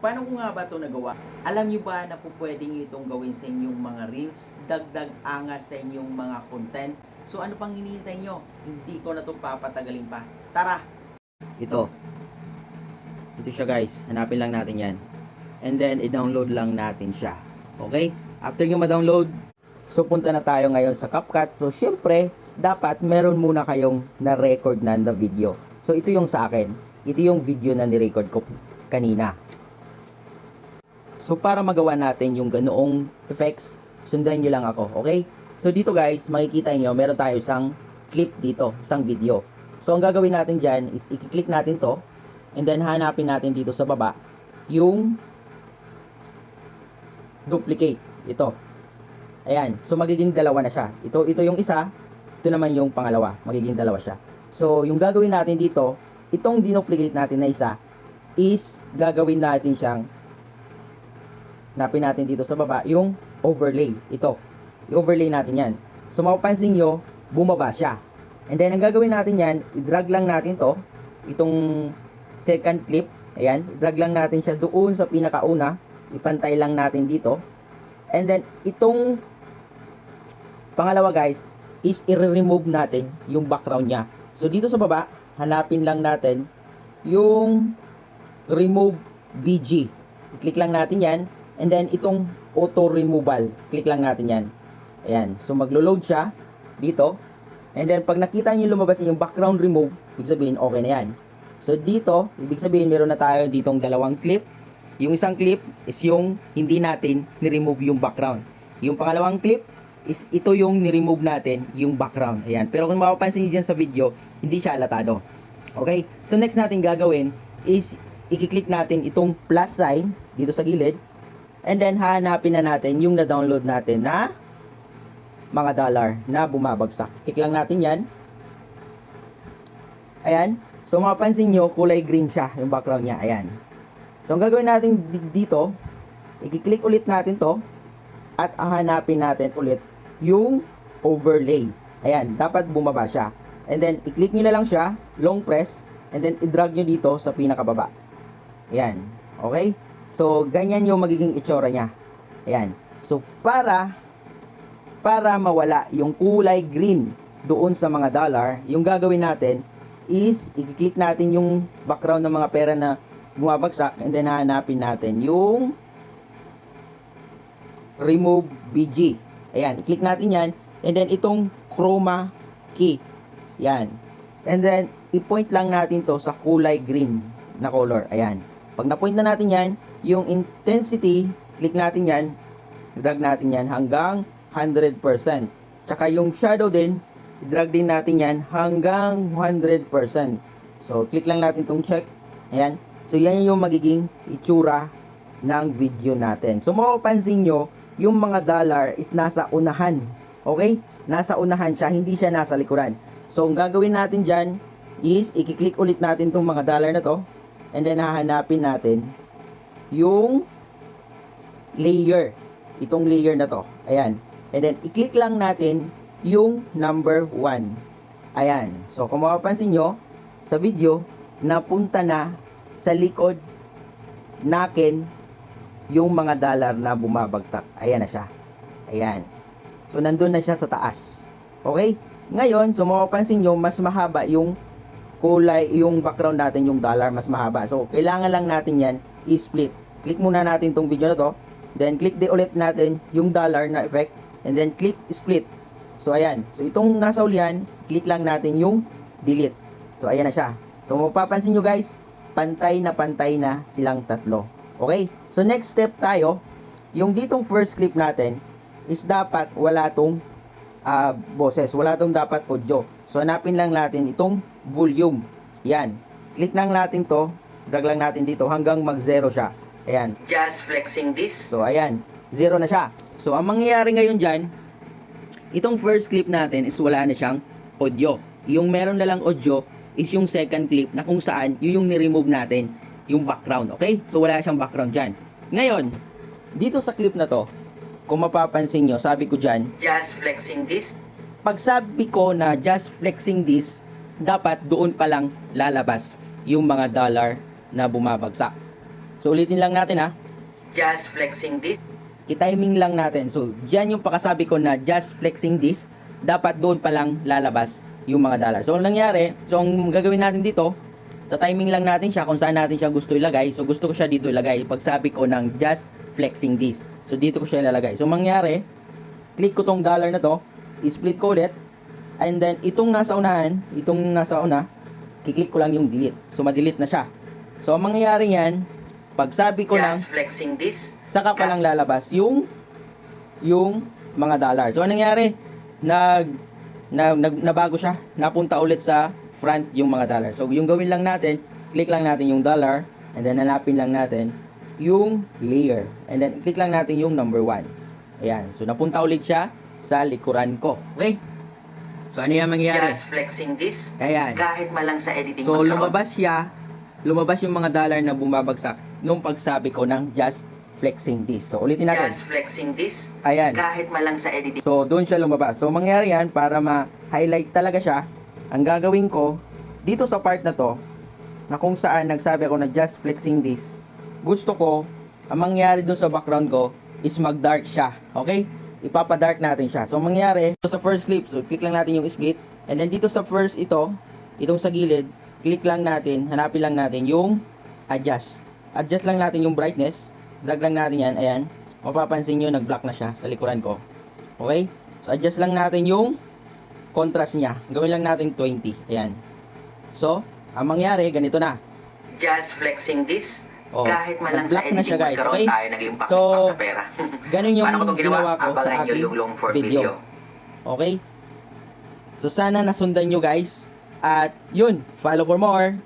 Paano ko nga ba ito nagawa? Alam nyo ba na po pwede nyo itong gawin sa inyong mga reels, dagdag angas sa inyong mga content? So ano pang hinihintay nyo? Hindi ko na ito papatagalin pa. Tara! Ito. Ito siya guys. Hanapin lang natin yan. And then i-download lang natin siya. Okay? After nyo ma-download, so punta na tayo ngayon sa CapCut. So syempre, dapat meron muna kayong na-record na video. So ito yung sa akin. Ito yung video na ni-record ko kanina. So para magawa natin yung ganoong effects, sundan nyo lang ako, okay? So dito guys, makikita nyo, meron tayo isang clip dito, isang video. So ang gagawin natin dyan is i-click natin to, and then hanapin natin dito sa baba, yung duplicate, ito. Ayan, so magiging dalawa na siya. Ito yung isa, ito naman yung pangalawa, magiging dalawa siya. So yung gagawin natin dito, itong dinuplicate natin na isa, is gagawin natin siyang hanapin natin dito sa baba yung overlay. Ito. I-overlay natin yan. So mapapansin nyo, bumaba siya. And then ang gagawin natin yan, i-drag lang natin to. Itong second clip. Ayan. I-drag lang natin siya doon sa pinakauna. Ipantay lang natin dito. And then itong pangalawa guys, is i-remove natin yung background niya. So dito sa baba, hanapin lang natin yung remove BG. I-click lang natin yan. And then, itong auto removal, click lang natin yan. Ayan. So, maglo-load siya dito. And then, pag nakita nyo lumabas yung background remove, ibig sabihin, okay na yan. So, dito, ibig sabihin, meron na tayo ditong dalawang clip. Yung isang clip is yung hindi natin ni-remove yung background. Yung pangalawang clip is ito yung ni-remove natin, yung background. Ayan. Pero kung mapapansin nyo dyan sa video, hindi siya alatado. Okay? So, next natin gagawin is i-click natin itong plus sign dito sa gilid. And then, hahanapin na natin yung na-download natin na mga dollar na bumabagsak. Click lang natin yan. Ayan. So, mapapansin nyo, kulay green siya, yung background niya. Ayan. So, ang gagawin natin dito, i-click ulit natin to at hahanapin natin ulit yung overlay. Ayan. Dapat bumaba siya. And then, i-click nyo na lang siya, long press, and then, i-drag nyo dito sa pinakababa. Ayan. Okay? So, ganyan yung magiging itsura niya. Ayan. So, para mawala yung kulay green doon sa mga dollar, yung gagawin natin is, i-click natin yung background ng mga pera na bumabagsak, and then hahanapin natin yung remove BG. Ayan. I-click natin yan, and then itong chroma key. Yan. And then, i-point lang natin to sa kulay green na color. Ayan. Pag na-point na natin yan, yung intensity, click natin yan, drag natin yan hanggang 100%. Tsaka yung shadow din, drag din natin yan hanggang 100%. So, click lang natin itong check. Ayan. So, yan yung magiging itsura ng video natin. So, mapapansin nyo, yung mga dollar is nasa unahan. Okay? Nasa unahan siya, hindi siya nasa likuran. So, ang gagawin natin dyan is, i-click ulit natin itong mga dollar na to. And then, hahanapin natin yung layer. Itong layer na to. Ayan. And then, i-click lang natin yung number 1. Ayan. So, kung mapapansin nyo, sa video, napunta na sa likod natin yung mga dollar na bumabagsak. Ayan na siya. Ayan. So, nandun na siya sa taas. Okay? Ngayon, so mapapansin nyo, mas mahaba yung kulay, yung background natin, yung dollar, mas mahaba. So, kailangan lang natin yan i-split. Click muna natin tong video na to. Then, click ulit natin yung dollar na effect. And then, click split. So, ayan. So, itong nasa ulihan, click lang natin yung delete. So, ayan na siya. So, mapapansin nyo guys, pantay na silang tatlo. Okay? So, next step tayo. Yung ditong first clip natin is dapat wala tong boses. Wala tong dapat audio. So, hanapin lang natin itong volume. Yan. Click lang natin to. Drag lang natin dito hanggang mag-0 siya. Ayan. Just flexing this. So, ayan. 0 na siya. So, ang mangyayari ngayon dyan, itong first clip natin is wala na siyang audio. Yung meron na lang audio is yung second clip na kung saan yung ni-remove natin yung background. Okay? So, wala siyang background dyan. Ngayon, dito sa clip na to, kung mapapansin nyo, sabi ko dyan, just flexing this. Pag sabi ko na just flexing this, dapat doon pa lang lalabas yung mga dollar na bumabagsak. So, ulitin lang natin ha. Just flexing this. I-timing lang natin. So, yan yung pakasabi ko na just flexing this. Dapat doon pa lang lalabas yung mga dollar. So, ang nangyari, so ang gagawin natin dito, ta-timing lang natin siya kung saan natin siya gusto ilagay. So, gusto ko siya dito ilagay. Pagsabi ko ng just flexing this. So, dito ko siya ilalagay. So, mangyari, click ko tong dollar na to, i-split ko ulit, and then, itong nasa unahan, itong nasa una, kiklik ko lang yung delete. So, ma-delete na siya. So, ang mangyayari yan, pagsabi ko ng Just flexing this. saka pa lang lalabas yung mga dollar. So, anong nangyari? Nabago siya. Napunta ulit sa front yung mga dollar. So, yung gawin lang natin, click lang natin yung dollar, and then hanapin lang natin yung layer. And then, click lang natin yung number 1. Ayan. So, napunta ulit siya sa likuran ko. Okay? So, ano yung mangyayari? Just flexing this. Ayan. Kahit malang sa editing So, magkaroon. lumabas yung mga dollar na bumabagsak nung pagsabi ko ng just flexing this. So, ulitin natin. Just flexing this. Ayan. Kahit malang sa editing. So, doon siya lumabas. So, mangyari yan, para ma-highlight talaga siya, ang gagawin ko, dito sa part na to, na kung saan nagsabi ako na just flexing this, gusto ko, ang mangyari doon sa background ko, is mag-dark siya. Okay? Ipapa-dark natin siya. So, mangyari, dito sa first clip, so, click lang natin yung split, and then dito sa first itong sa gilid, click lang natin, hanapin lang natin yung adjust. Adjust lang natin yung brightness, drag lang natin yan, ayan. Mapapansin nyo, nag-black na siya sa likuran ko. Okay? So, adjust lang natin yung contrast niya. Gawin lang natin 20. Ayan. So, ang mangyari, ganito na. Just flexing this. Oh, Kahit malang sa nag-black na siya, editing guys. magkaroon Okay? tayo naging So, pera. ganun yung Paano ko itong ginawa ko sa Abangan nyo aking yung long form video. video. Okay? So, sana nasundan nyo, guys. At, yun. Follow for more.